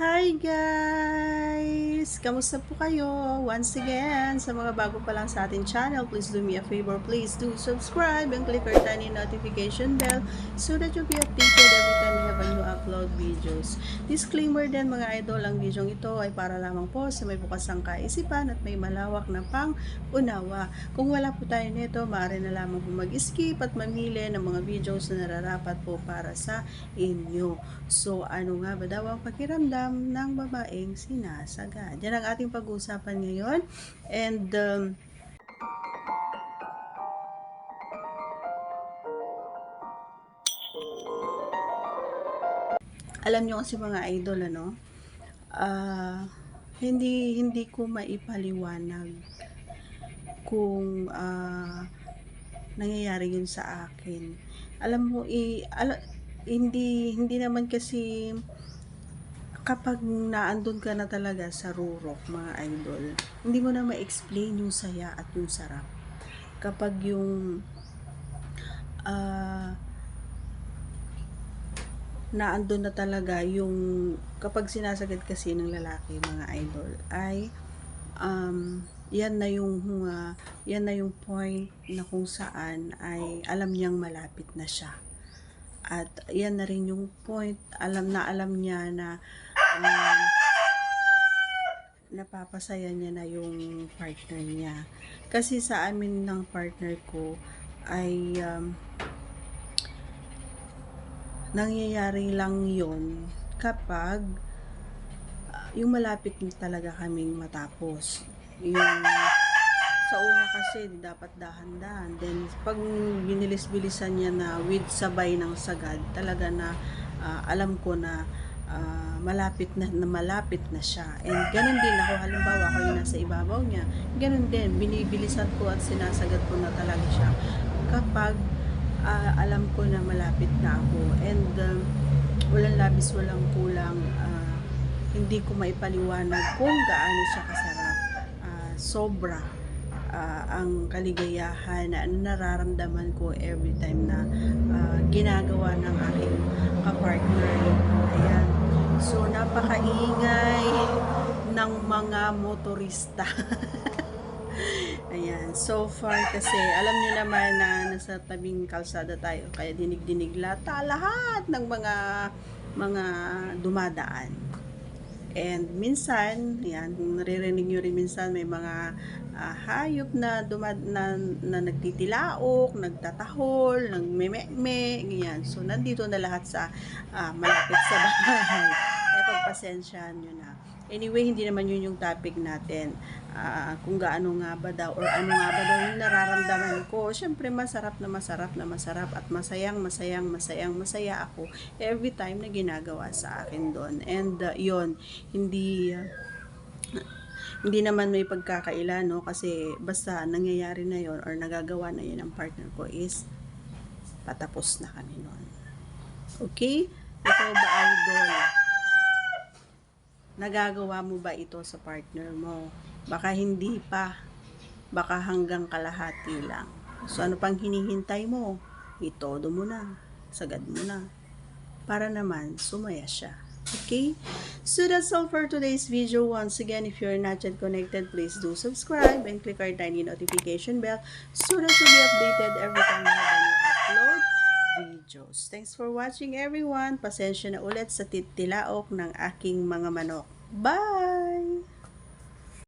Hi guys! Kamusta po kayo? Once again, sa mga bago pa lang sa ating channel, please do me a favor. Please do subscribe and click our tiny notification bell so that you'll be updated every time we have a new upload videos. Disclaimer din mga idol, ang video ito ay para lamang po sa may bukasang kaisipan at may malawak na pang-unawa. Kung wala po tayo nito, maaari na lamang po mag-skip at mamili ng mga videos na nararapat po para sa inyo. So, ano nga ba daw ang pakiramdam ng babaeng sinasagad? Yan ang ating pag-uusapan ngayon. And, alam nyo kasi mga idol, hindi ko maipaliwanag kung nangyayari yun sa akin. Alam mo, hindi naman kasi kapag naandun ka na talaga sa rurok, mga idol, hindi mo na ma-explain yung saya at yung sarap. Kapag yung naandun na talaga yung kapag sinasagad kasi ng lalaki, mga idol, ay yan na yung point na kung saan ay alam niyang malapit na siya. At yan na rin yung point, alam niya na napapasaya niya na yung partner niya. Kasi sa amin ng partner ko ay nangyayari lang yon kapag yung malapit na talaga kaming matapos. Yung sa una kasi dapat dahan-dahan. Then pag binilis-bilisan niya na with sabay ng sagad, talaga na alam ko na malapit na siya. And ganun din ako, halimbawa ako yung nasa ibabaw niya, ganun din, binibilisan ko at sinasagad ko na talaga siya kapag alam ko na malapit na ako. And walang labis, walang kulang, hindi ko maipaliwanag kung gaano siya kasarap. Sobra ang kaligayahan na nararamdaman ko every time na ginagawa ng aking kapartner. Ayan. So, napakaingay ng mga motorista. Ayan. So far kasi, alam niyo naman na nasa tabing kalsada tayo, kaya dinig-dinig lahat ng mga dumadaan. And minsan, yan, naririnig nyo rin minsan may mga hayop na, na nagtitilaok, nagtatahol, nagmeme-me, ganyan. So, nandito na lahat sa malapit sa bahay. Eh, pagpasensyahan nyo na. Anyway, hindi naman yun yung topic natin. Kung gaano nga ba daw, or ano nga ba daw yung nararamdaman ko. Siyempre, masarap at masaya ako every time na ginagawa sa akin doon. And yun, hindi naman may pagkakaila, no? Kasi basta nangyayari na yon or nagagawa na yun ang partner ko is patapos na kami noon. Okay? Ikaw ba, idol? Nagagawa mo ba ito sa partner mo? Baka hindi pa. Baka hanggang kalahati lang. So, ano pang hinihintay mo? Itodo mo na. Sagad mo na. Para naman, sumaya siya. Okay? So, that's all for today's video. Once again, if you're not yet connected, please do subscribe and click our tiny notification bell so that you'll be updated every time we have a new upload videos. Thanks for watching, everyone. Pasensya na ulit sa titilaok ng aking mga manok. Bye!